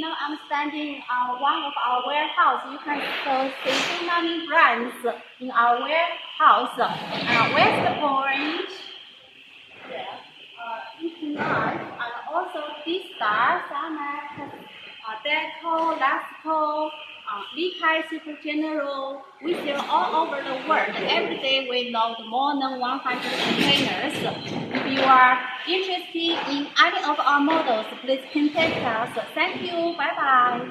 now I'm standing on one of our warehouse. You can see so many brands in our warehouse. West Point, Equinox, and also D-Star, Samex, Deco, Lasco, Likai Super General. We sell all over the world. Every day we load more than 100 containers. If you are interested in any of our models, please contact us. Thank you. Bye-bye.